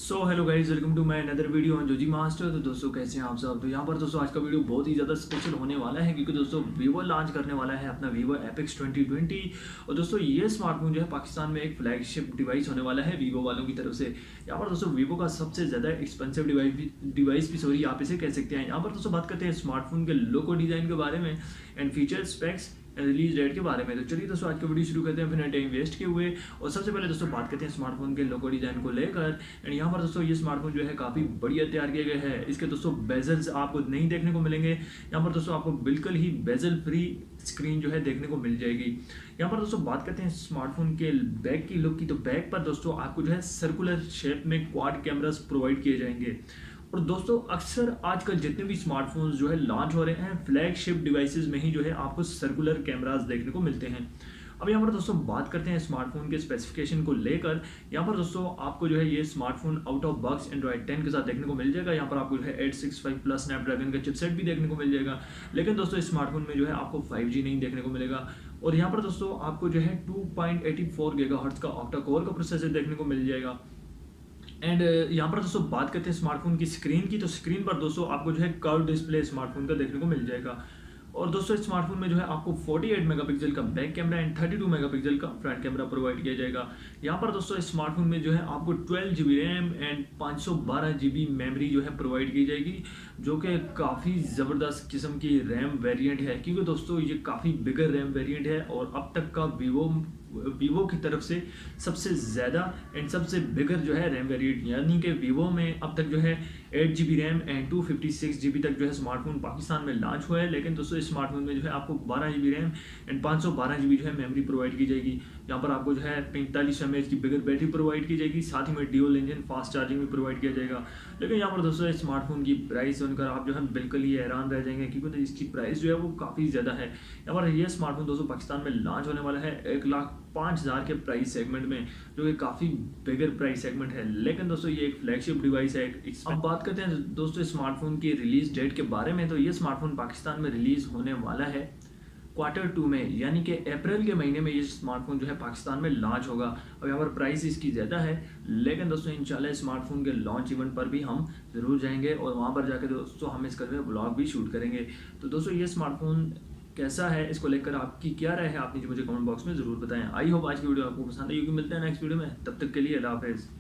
So hello guys, welcome to my another video on जोजी master. तो दोस्तों कैसे हैं आप सब। तो यहाँ पर दोस्तों आज का वीडियो बहुत ही ज़्यादा स्पेशल होने वाला है क्योंकि दोस्तों वीवो लॉन्च करने वाला है अपना वीवो एपेक्स 2020। और दोस्तों ये स्मार्टफोन जो है पाकिस्तान में एक फ्लैगशिप डिवाइस होने वाला है वीवो वालों की तरफ से। यहाँ पर दोस्तों वीवो का सबसे ज़्यादा एक्सपेंसिव डिवाइस भी सॉरी आप इसे कह सकते हैं। यहाँ पर दोस्तों बात करते हैं स्मार्टफोन के लोगो डिज़ाइन के बारे में and feature specs release date के बारे में। तो चलिए दोस्तों आज का वीडियो शुरू करते हैं बिना टाइम वेस्ट किए हुए। और सबसे पहले दोस्तों बात करते हैं स्मार्टफोन के लोगो डिज़ाइन को लेकर। एंड यहाँ पर दोस्तों ये स्मार्टफोन जो है काफ़ी बढ़िया तैयार किया गया है। इसके दोस्तों बेजल्स आपको नहीं देखने को मिलेंगे। यहाँ पर दोस्तों आपको बिल्कुल ही बेजल फ्री स्क्रीन जो है देखने को मिल जाएगी। यहाँ पर दोस्तों बात करते हैं स्मार्टफोन के बैक की लुक की। तो बैक पर दोस्तों आपको जो है सर्कुलर शेप में क्वाड कैमरास प्रोवाइड किए जाएंगे। और दोस्तों अक्सर आजकल जितने भी स्मार्टफोन्स जो है लॉन्च हो रहे हैं फ्लैगशिप डिवाइसेस में ही जो है आपको सर्कुलर कैमरास देखने को मिलते हैं। अब यहाँ पर दोस्तों बात करते हैं स्मार्टफोन के स्पेसिफिकेशन को लेकर। यहाँ पर दोस्तों आपको जो है ये smartphone out of box Android 10 के साथ देखने को मिल जाएगा। यहाँ पर आपको जो है 865 प्लस स्नैपड्रैगन का चिपसेट भी देखने को मिल जाएगा। लेकिन दोस्तों इस स्मार्टफोन में जो है आपको 5G नहीं देखने को मिलेगा। और यहाँ पर दोस्तों आपको जो है 2.84 गीगाहर्ट्ज का ऑक्टा कोर का प्रोसेसर देखने को मिल जाएगा। एंड यहाँ पर दोस्तों बात करते हैं स्मार्टफोन की स्क्रीन की। तो स्क्रीन पर दोस्तों आपको जो है कर्व डिस्प्ले स्मार्टफोन का देखने को मिल जाएगा। और दोस्तों इस स्मार्टफोन में जो है आपको 48 मेगापिक्सल का बैक कैमरा एंड 32 मेगापिक्सल का फ्रंट कैमरा प्रोवाइड किया जाएगा। यहाँ पर दोस्तों इस स्मार्टफोन में जो है आपको 12 GB RAM and 512 GB memory जो है प्रोवाइड की जाएगी, जो कि काफ़ी ज़बरदस्त किस्म की रैम वेरिएंट है क्योंकि दोस्तों ये काफ़ी बिगर रैम वेरिएंट है और अब तक का वीवो की तरफ से सबसे ज़्यादा एंड सबसे बिगर जो है रैम वेरिएंट, यानी कि वीवो में अब तक जो है 8 GB रैम एंड 256 GB तक जो है स्मार्टफोन पाकिस्तान में लॉन्च हुआ है। लेकिन दोस्तों इस स्मार्टफोन में जो है आपको 12 GB रैम एंड 512 GB जो है मेमोरी प्रोवाइड की जाएगी। यहाँ पर आपको जो है 45 mAh की बिगर बैटरी प्रोवाइड की जाएगी, साथ ही में ड्यूल इंजन फास्ट चार्जिंग भी प्रोवाइड किया जाएगा। लेकिन यहाँ पर दोस्तों इस स्मार्टफोन की प्राइस सुनकर आप जो है बिल्कुल ही हैरान रह जाएंगे क्योंकि इसकी प्राइस जो है वो काफ़ी ज़्यादा है। यहाँ पर यह स्मार्टफोन दोस्तों पाकिस्तान में लॉन्च होने वाला है 1,05,000 के प्राइस सेगमेंट में, जो कि काफ़ी बिगर प्राइस सेगमेंट है। लेकिन दोस्तों ये एक फ्लैगशिप डिवाइस है। अब बात करते हैं दोस्तों स्मार्टफोन की रिलीज डेट के बारे में। तो ये स्मार्टफोन पाकिस्तान में रिलीज होने वाला है Q2 में, यानी कि अप्रैल के महीने में ये स्मार्टफोन जो है पाकिस्तान में लॉन्च होगा। अब यहाँ पर प्राइस इसकी ज़्यादा है, लेकिन दोस्तों इंशाल्लाह स्मार्टफोन के लॉन्च इवेंट पर भी हम ज़रूर जाएंगे और वहाँ पर जाकर दोस्तों हम इसका ब्लॉग भी शूट करेंगे। तो दोस्तों ये स्मार्टफोन कैसा है, इसको लेकर आपकी क्या राय है, आप नीचे मुझे कमेंट बॉक्स में ज़रूर बताएं। आई होप आज की वीडियो आपको पसंद आई होगी। मिलते हैं नेक्स्ट वीडियो में, तब तक के लिए अल्लाह हाफिज़।